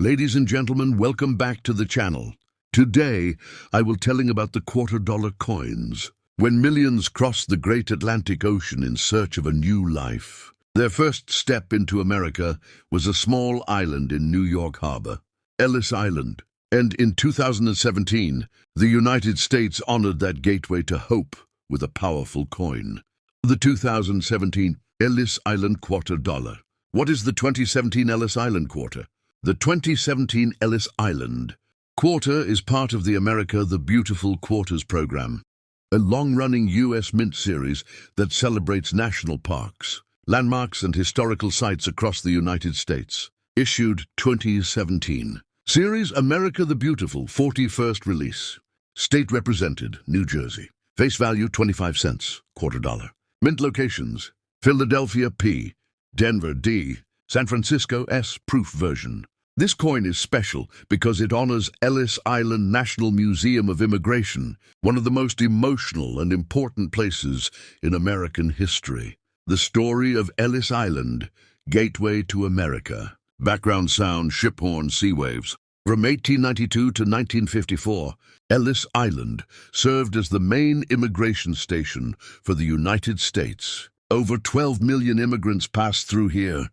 Ladies and gentlemen, welcome back to the channel. Today, I will telling about the $quarter coins. When millions crossed the great Atlantic Ocean in search of a new life, their first step into America was a small island in New York Harbor, Ellis Island. And in 2017, the United States honored that gateway to hope with a powerful coin. The 2017 Ellis Island Quarter dollar. What is the 2017 Ellis Island Quarter? The 2017 Ellis Island Quarter is part of the America the Beautiful Quarters program, a long-running U.S. Mint series that celebrates national parks, landmarks and historical sites across the United States. Issued 2017. Series America the Beautiful, 41st release. State represented, New Jersey. Face value 25 cents, quarter dollar. Mint locations, Philadelphia P, Denver D, San Francisco S. Proof version. This coin is special because it honors Ellis Island National Museum of Immigration, one of the most emotional and important places in American history. The story of Ellis Island, gateway to America. Background sound, ship horn, sea waves. From 1892 to 1954, Ellis Island served as the main immigration station for the United States. Over 12 million immigrants passed through here.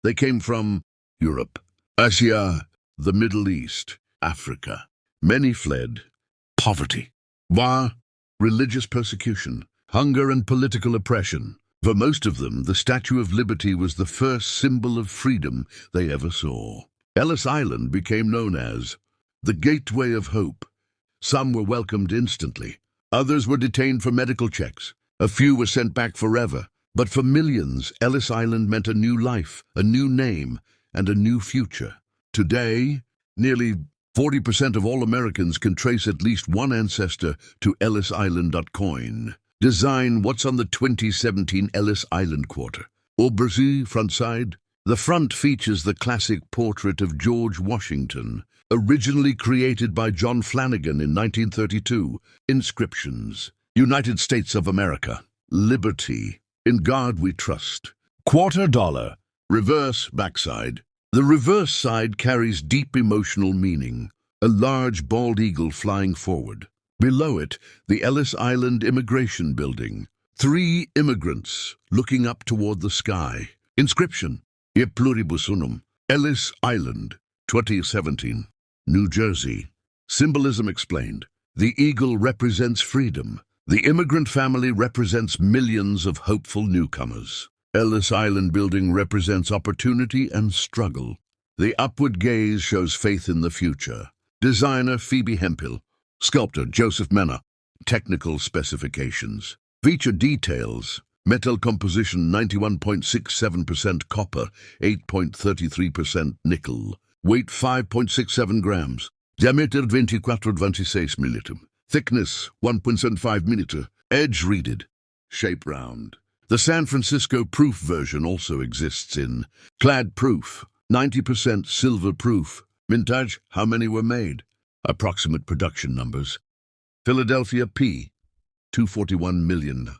They came from Europe, Asia, the Middle East, Africa. Many fled poverty, war, religious persecution, hunger and political oppression. For most of them, the Statue of Liberty was the first symbol of freedom they ever saw. Ellis Island became known as the Gateway of Hope. Some were welcomed instantly. Others were detained for medical checks. A few were sent back forever. But for millions, Ellis Island meant a new life, a new name, and a new future. Today, nearly 40% of all Americans can trace at least one ancestor to Ellis Island. Coin. Design. What's on the 2017 Ellis Island Quarter? Aubercy front side. The front features the classic portrait of George Washington, originally created by John Flanagan in 1932. Inscriptions. United States of America. Liberty. In God we trust. Quarter dollar. Reverse backside. The reverse side carries deep emotional meaning. A large bald eagle flying forward. Below it, the Ellis Island Immigration Building. 3 immigrants looking up toward the sky. Inscription. E pluribus unum. Ellis Island, 2017. New Jersey. Symbolism explained. The eagle represents freedom. The immigrant family represents millions of hopeful newcomers. Ellis Island Building represents opportunity and struggle. The upward gaze shows faith in the future. Designer Phoebe Hemphill. Sculptor Joseph Mena. Technical specifications. Feature details. Metal composition 91.67% copper, 8.33% nickel. Weight 5.67 grams. Diameter 24-26 mm. Thickness 1.75 mm. Edge reeded. Shape round. The San Francisco Proof version also exists in clad proof, 90% silver proof. Mintage, how many were made? Approximate production numbers. Philadelphia P, 241 million.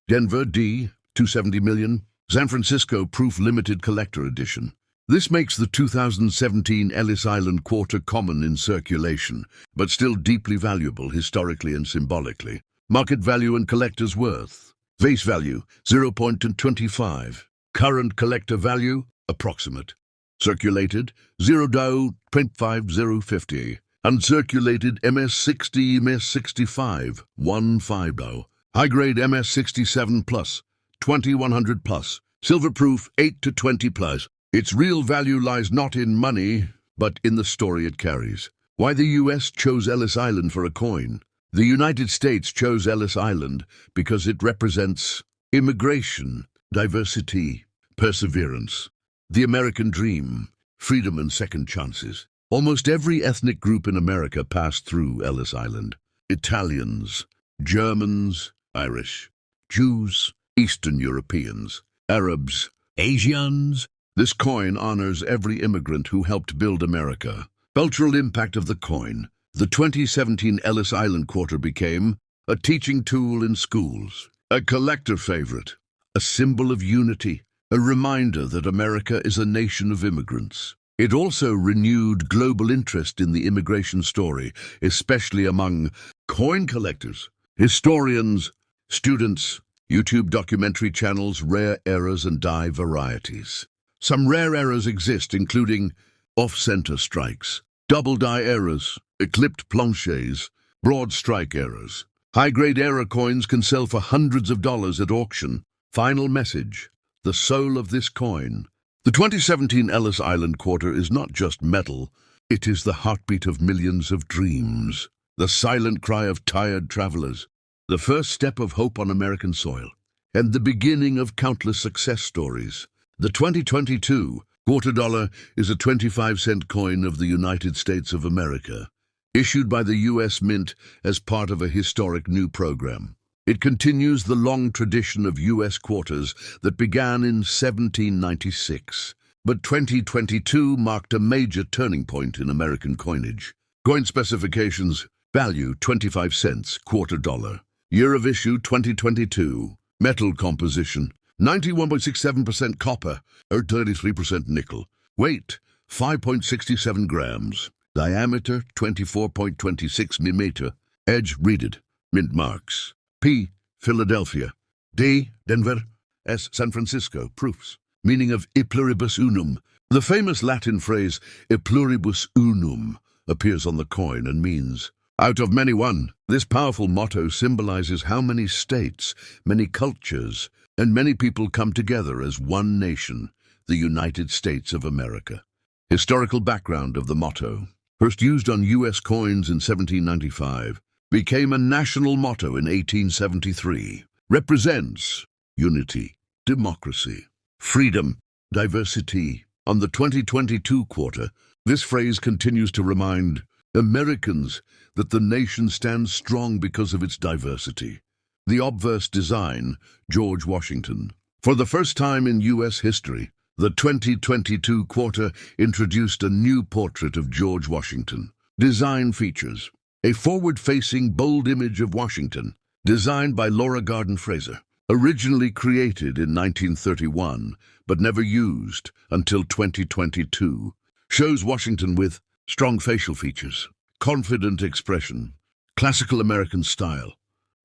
Denver D, 270 million. San Francisco Proof Limited Collector Edition. This makes the 2017 Ellis Island Quarter common in circulation, but still deeply valuable historically and symbolically. Market value and collector's worth. Face value, 0.25. Current collector value, approximate. Circulated, 0.25050. Uncirculated MS60, MS65, 150. High-grade MS67 plus, 2100 plus. Silver proof, 8 to 20 plus. Its real value lies not in money, but in the story it carries. Why the U.S. chose Ellis Island for a coin? The United States chose Ellis Island because it represents immigration, diversity, perseverance, the American dream, freedom and second chances. Almost every ethnic group in America passed through Ellis Island. Italians, Germans, Irish, Jews, Eastern Europeans, Arabs, Asians. This coin honors every immigrant who helped build America. Cultural impact of the coin. The 2017 Ellis Island Quarter became a teaching tool in schools, a collector favorite, a symbol of unity, a reminder that America is a nation of immigrants. It also renewed global interest in the immigration story, especially among coin collectors, historians, students, YouTube documentary channels, rare errors and die varieties. Some rare errors exist, including off-center strikes, double die errors, eclipsed planches, broad strike errors. High-grade error coins can sell for hundreds of dollars at auction. Final message: the soul of this coin. The 2017 Ellis Island Quarter is not just metal, it is the heartbeat of millions of dreams, the silent cry of tired travelers, the first step of hope on American soil, and the beginning of countless success stories. The 2022 quarter dollar is a 25-cent coin of the United States of America, issued by the U.S. Mint as part of a historic new program. It continues the long tradition of U.S. quarters that began in 1796. But 2022 marked a major turning point in American coinage. Coin specifications: value 25 cents, quarter dollar. Year of issue 2022. Metal composition: 91.67% copper or 33% nickel. Weight 5.67 grams. Diameter 24.26 mm. Edge reeded. Mint marks: P. Philadelphia. D. Denver. S. San Francisco. Proofs: meaning of e pluribus unum. The famous Latin phrase e pluribus unum appears on the coin and means out of many one. This powerful motto symbolizes how many states, many cultures, and many people come together as one nation, the United States of America. Historical background of the motto: first used on U.S. coins in 1795, became a national motto in 1873, represents unity, democracy, freedom, diversity. On the 2022 quarter, this phrase continues to remind Americans that the nation stands strong because of its diversity. The obverse design: George Washington. For the first time in U.S. history, the 2022 quarter introduced a new portrait of George Washington. Design features: a forward-facing, bold image of Washington, designed by Laura Garden Fraser. Originally created in 1931, but never used until 2022. Shows Washington with strong facial features, confident expression, classical American style.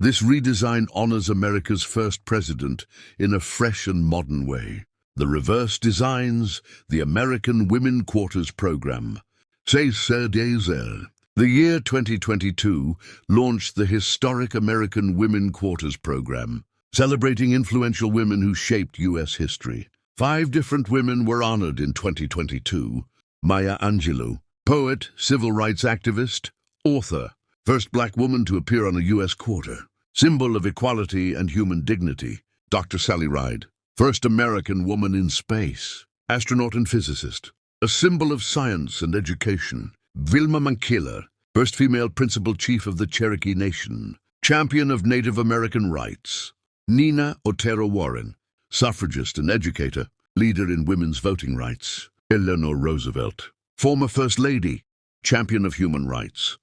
This redesign honors America's first president in a fresh and modern way. The reverse designs the American Women Quarters Program. The year 2022 launched the historic American Women Quarters Program, celebrating influential women who shaped U.S. history. 5 different women were honored in 2022. Maya Angelou, poet, civil rights activist, author, first black woman to appear on a U.S. quarter, symbol of equality and human dignity. Dr. Sally Ride, first American woman in space, astronaut and physicist, a symbol of science and education. Vilma Mankiller, first female principal chief of the Cherokee Nation, champion of Native American rights. Nina Otero Warren, suffragist and educator, leader in women's voting rights. Eleanor Roosevelt, former First Lady, champion of human rights.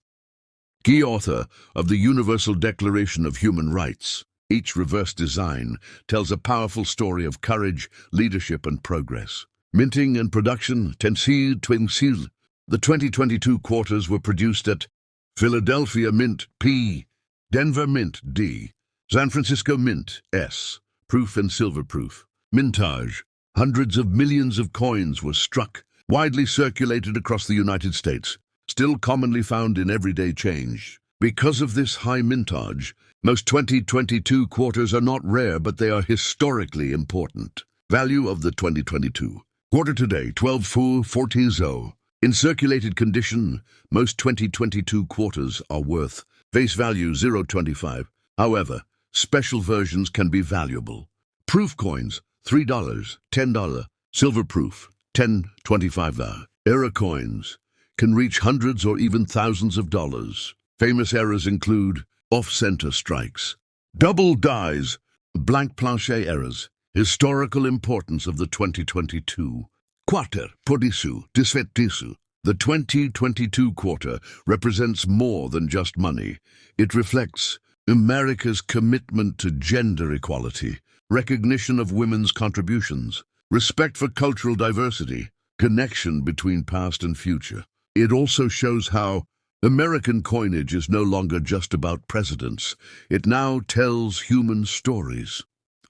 Key author of the Universal Declaration of Human Rights. Each reverse design tells a powerful story of courage, leadership, and progress. Minting and production: Tensil Twinsil. The 2022 quarters were produced at Philadelphia Mint P, Denver Mint D, San Francisco Mint S, proof and silver proof. Mintage: hundreds of millions of coins were struck, widely circulated across the United States, still commonly found in everyday change. Because of this high mintage, most 2022 quarters are not rare, but they are historically important. Value of the 2022 quarter today: 12 fu 40 zo. In circulated condition, most 2022 quarters are worth face value 0.25. However, special versions can be valuable. Proof coins: $3, $10, silver proof, $10.25. Error coins can reach hundreds or even thousands of dollars. Famous errors include off-center strikes, double dies, blank planche errors. Historical importance of the 2022 quarter: podisu, disfetisu. The 2022 quarter represents more than just money. It reflects America's commitment to gender equality, recognition of women's contributions, respect for cultural diversity, connection between past and future. It also shows how American coinage is no longer just about presidents. It now tells human stories.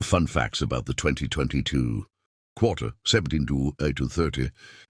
Fun facts about the 2022 quarter, 17 to 8 to 30.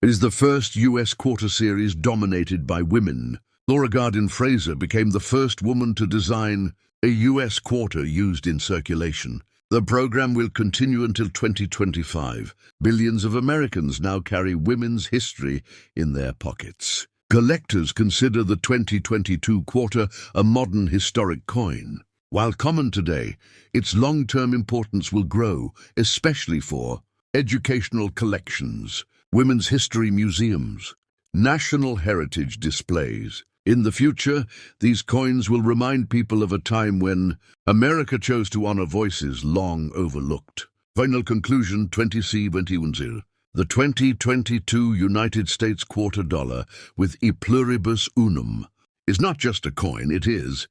It is the first U.S. quarter series dominated by women. Laura Gardin Fraser became the first woman to design a U.S. quarter used in circulation. The program will continue until 2025. Billions of Americans now carry women's history in their pockets. Collectors consider the 2022 quarter a modern historic coin. While common today, its long-term importance will grow, especially for educational collections, women's history museums, national heritage displays. In the future, these coins will remind people of a time when America chose to honor voices long overlooked. Final conclusion 20C21. The 2022 United States quarter dollar with E pluribus unum is not just a coin, it is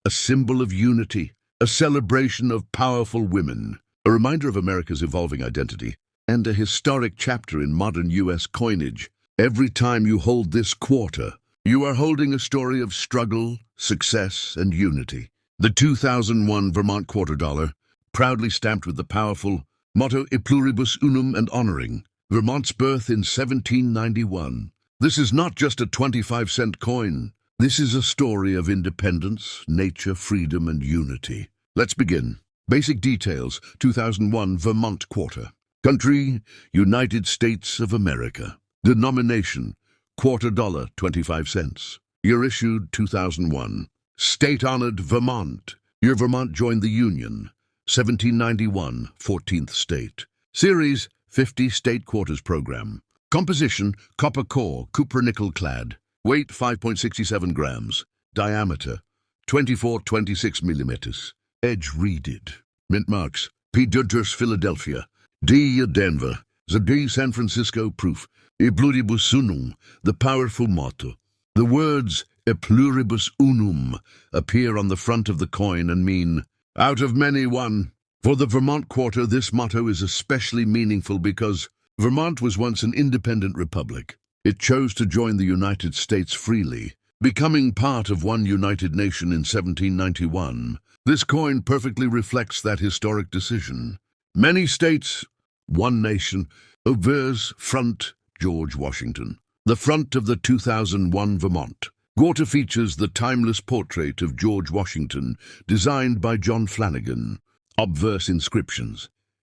a symbol of unity, a celebration of powerful women, a reminder of America's evolving identity, and a historic chapter in modern U.S. coinage. Every time you hold this quarter, you are holding a story of struggle, success, and unity. The 2001 Vermont quarter dollar, proudly stamped with the powerful motto E pluribus unum and honoring Vermont's birth in 1791. This is not just a 25-cent coin. This is a story of independence, nature, freedom, and unity. Let's begin. Basic details, 2001 Vermont quarter. Country, United States of America. Denomination, quarter dollar, 25 cents. Year issued, 2001. State-honored Vermont. Year Vermont joined the Union, 1791, 14th state. Series, 50 State Quarters Program. Composition, copper core, cupronickel clad. Weight, 5.67 grams. Diameter, 24-26 millimeters. Edge reeded. Mint marks, P. Dudras, Philadelphia. D. Denver. Z. San Francisco. Proof. E pluribus unum, the powerful motto. The words E pluribus unum appear on the front of the coin and mean, out of many one. For the Vermont quarter, this motto is especially meaningful because Vermont was once an independent republic. It chose to join the United States freely, becoming part of one united nation in 1791. This coin perfectly reflects that historic decision. Many states, one nation, obverse front George Washington. The front of the 2001 Vermont quarter features the timeless portrait of George Washington, designed by John Flanagan. Obverse inscriptions.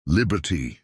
Liberty.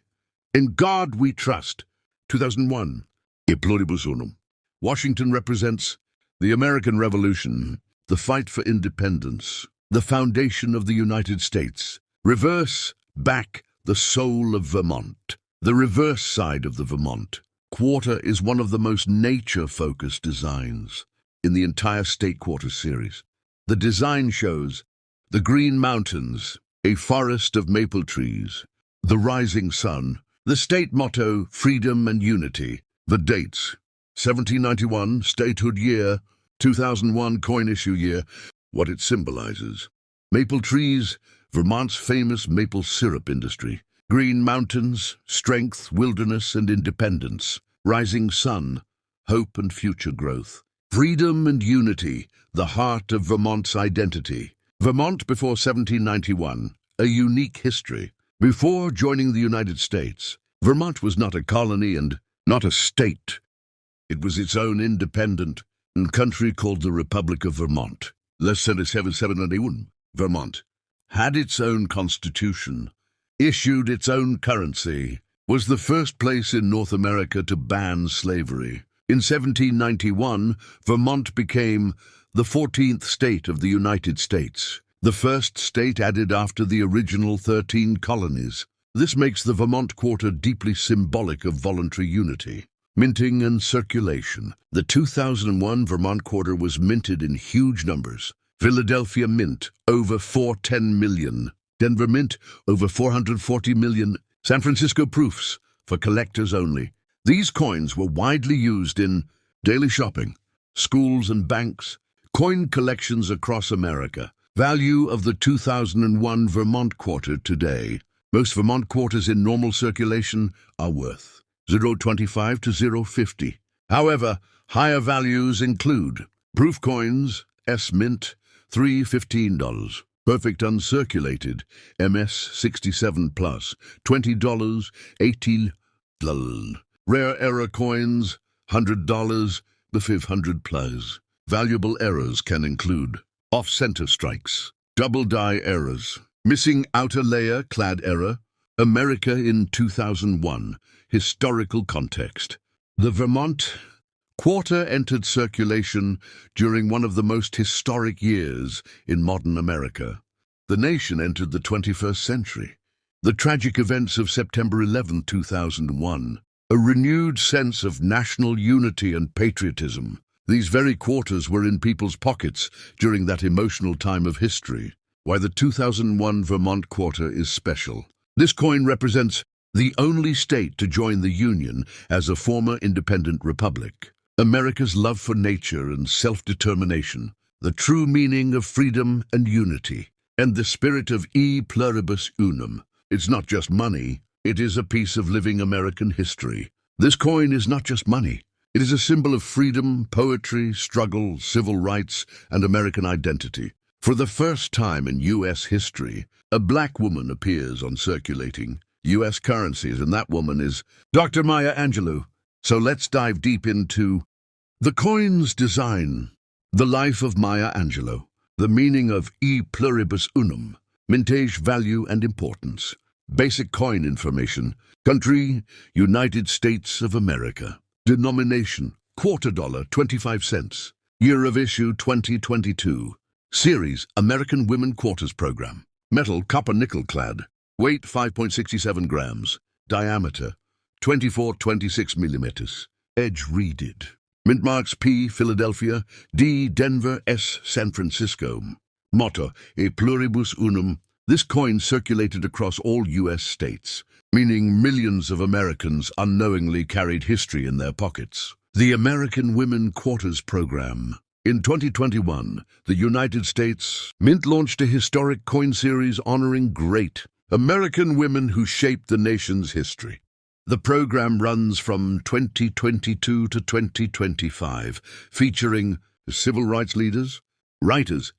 In God we trust. 2001. E pluribus unum. Washington represents the American Revolution, the fight for independence, the foundation of the United States. Reverse, back, the soul of Vermont. The reverse side of the Vermont quarter is one of the most nature-focused designs in the entire State Quarter series. The design shows the Green Mountains, a forest of maple trees, the rising sun, the state motto, freedom and unity, the dates, 1791, statehood year, 2001, coin issue year, what it symbolizes. Maple trees, Vermont's famous maple syrup industry. Green mountains, strength, wilderness and independence. Rising sun, hope and future growth. Freedom and unity, the heart of Vermont's identity. Vermont before 1791, a unique history. Before joining the United States, Vermont was not a colony and not a state. It was its own independent country called the Republic of Vermont. Less than 1791, Vermont had its own constitution, issued its own currency, was the first place in North America to ban slavery. In 1791, Vermont became the 14th state of the United States, the first state added after the original 13 colonies. This makes the Vermont quarter deeply symbolic of voluntary unity. Minting and circulation. The 2001 Vermont quarter was minted in huge numbers. Philadelphia Mint, over 410 million. Denver Mint, over 440 million. San Francisco Proofs, for collectors only. These coins were widely used in daily shopping, schools and banks, coin collections across America. Value of the 2001 Vermont quarter today. Most Vermont quarters in normal circulation are worth 0.25 to 0.50. However, higher values include proof coins, S Mint, $3.15. Perfect uncirculated, MS 67 plus, $20, 18. Rare error coins, $100, the 500 plus. Valuable errors can include off-center strikes, double die errors, missing outer layer clad error, America in 2001, historical context. The Vermont Quarter entered circulation during one of the most historic years in modern America. The nation entered the 21st century. The tragic events of September 11, 2001, a renewed sense of national unity and patriotism. These very quarters were in people's pockets during that emotional time of history. Why the 2001 Vermont Quarter is special. This coin represents the only state to join the Union as a former independent republic. America's love for nature and self-determination, the true meaning of freedom and unity, and the spirit of e pluribus unum. It's not just money, it is a piece of living American history. This coin is not just money. It is a symbol of freedom, poetry, struggle, civil rights, and American identity. For the first time in U.S. history, a black woman appears on circulating U.S. currencies, and that woman is Dr. Maya Angelou. So let's dive deep into the coin's design, the life of Maya Angelou, the meaning of e pluribus unum, mintage value and importance, basic coin information, country, United States of America, denomination, $quarter, 25 cents, year of issue 2022, series, American Women Quarters Program, metal, copper nickel clad, weight 5.67 grams, diameter 24-26 millimeters, edge reeded. Mint marks P, Philadelphia, D, Denver, S, San Francisco. Motto, e pluribus unum. This coin circulated across all U.S. states, meaning millions of Americans unknowingly carried history in their pockets. The American Women Quarters Program. In 2021, the United States Mint launched a historic coin series honoring great American women who shaped the nation's history. The program runs from 2022 to 2025, featuring civil rights leaders, writers,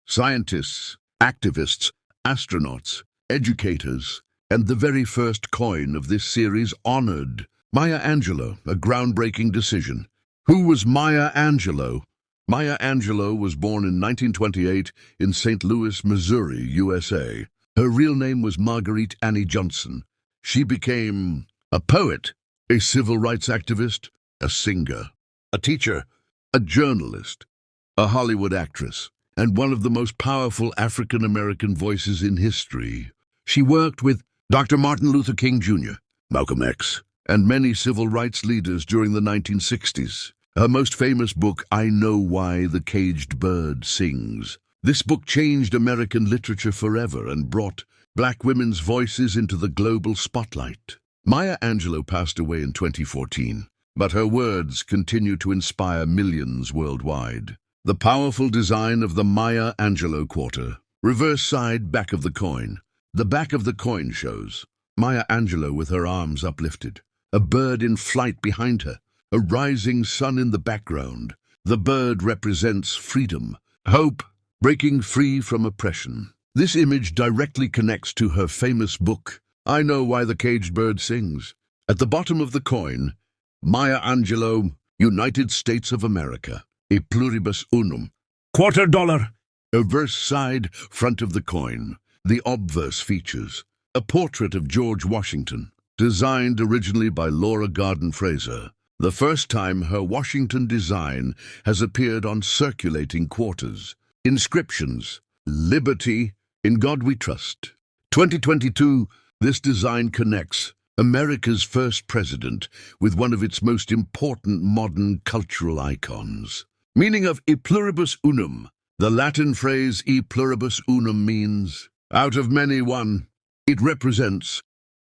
scientists, activists, astronauts, educators, and the very first coin of this series honored Maya Angelou, a groundbreaking decision. Who was Maya Angelou? Maya Angelou was born in 1928 in St. Louis, Missouri, USA. Her real name was Marguerite Annie Johnson. She became a poet, a civil rights activist, a singer, a teacher, a journalist, a Hollywood actress, and one of the most powerful African-American voices in history. She worked with Dr. Martin Luther King Jr., Malcolm X, and many civil rights leaders during the 1960s. Her most famous book, I Know Why the Caged Bird Sings. This book changed American literature forever and brought black women's voices into the global spotlight. Maya Angelou passed away in 2014, but her words continue to inspire millions worldwide. The powerful design of the Maya Angelou Quarter. Reverse side, back of the coin. The back of the coin shows Maya Angelou with her arms uplifted, a bird in flight behind her, a rising sun in the background. The bird represents freedom, hope, breaking free from oppression. This image directly connects to her famous book, I Know Why the Caged Bird Sings. At the bottom of the coin, Maya Angelou, United States of America, e pluribus unum. $quarter. Reverse side, front of the coin. The obverse features a portrait of George Washington, designed originally by Laura Garden Fraser. The first time her Washington design has appeared on circulating quarters. Inscriptions, Liberty, In God We Trust. 2022, this design connects America's first president with one of its most important modern cultural icons. Meaning of e pluribus unum. The Latin phrase e pluribus unum means out of many one. It represents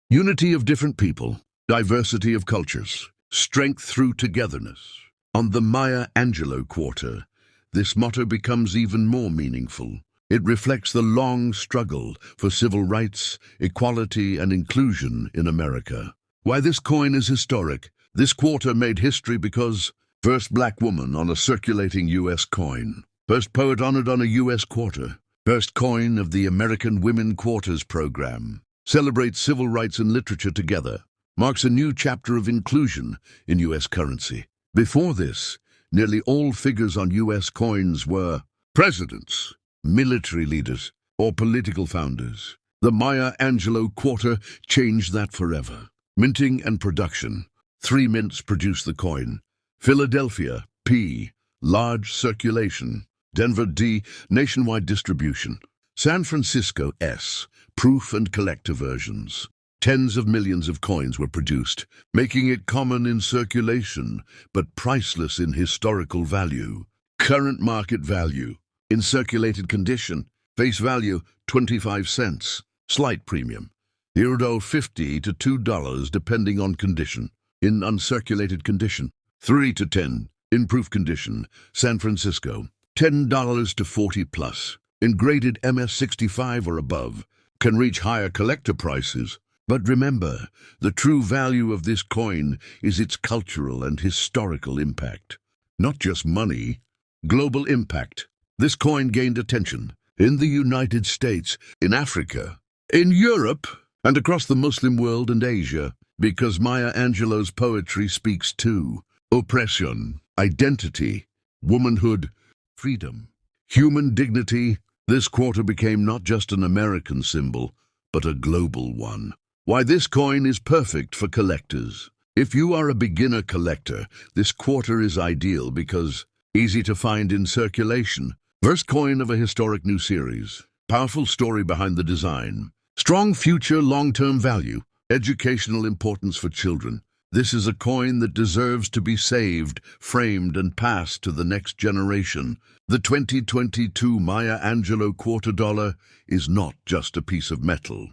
unity of different people, diversity of cultures, strength through togetherness. On the Maya Angelou Quarter, this motto becomes even more meaningful. It reflects the long struggle for civil rights, equality, and inclusion in America. Why this coin is historic. This quarter made history because first black woman on a circulating U.S. coin. First poet honored on a U.S. quarter. First coin of the American Women Quarters program. Celebrates civil rights and literature together. Marks a new chapter of inclusion in U.S. currency. Before this, nearly all figures on U.S. coins were presidents, military leaders, or political founders. The Maya Angelou quarter changed that forever. Minting and production. 3 mints produce the coin. Philadelphia, P. Large circulation. Denver, D. Nationwide distribution. San Francisco, S. Proof and collector versions. Tens of millions of coins were produced, making it common in circulation, but priceless in historical value. Current market value. In circulated condition, face value 25 cents. Slight premium. $50 to $2 depending on condition. In uncirculated condition, 3 to 10. In proof condition, San Francisco, $10 to 40 plus. In graded MS65 or above, can reach higher collector prices. But remember, the true value of this coin is its cultural and historical impact. Not just money, global impact. This coin gained attention in the United States, in Africa, in Europe, and across the Muslim world and Asia, because Maya Angelou's poetry speaks to oppression, identity, womanhood, freedom, human dignity. This quarter became not just an American symbol, but a global one. Why this coin is perfect for collectors. If you are a beginner collector, this quarter is ideal because easy to find in circulation. First coin of a historic new series. Powerful story behind the design. Strong future long-term value. Educational importance for children. This is a coin that deserves to be saved, framed, and passed to the next generation. The 2022 Maya Angelou quarter dollar is not just a piece of metal.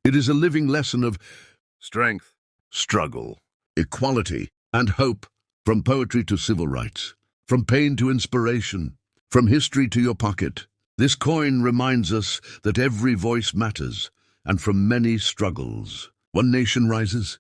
It is a living lesson of strength, struggle, equality, and hope. From poetry to civil rights. From pain to inspiration. From history to your pocket. This coin reminds us that every voice matters, and from many struggles, one nation rises.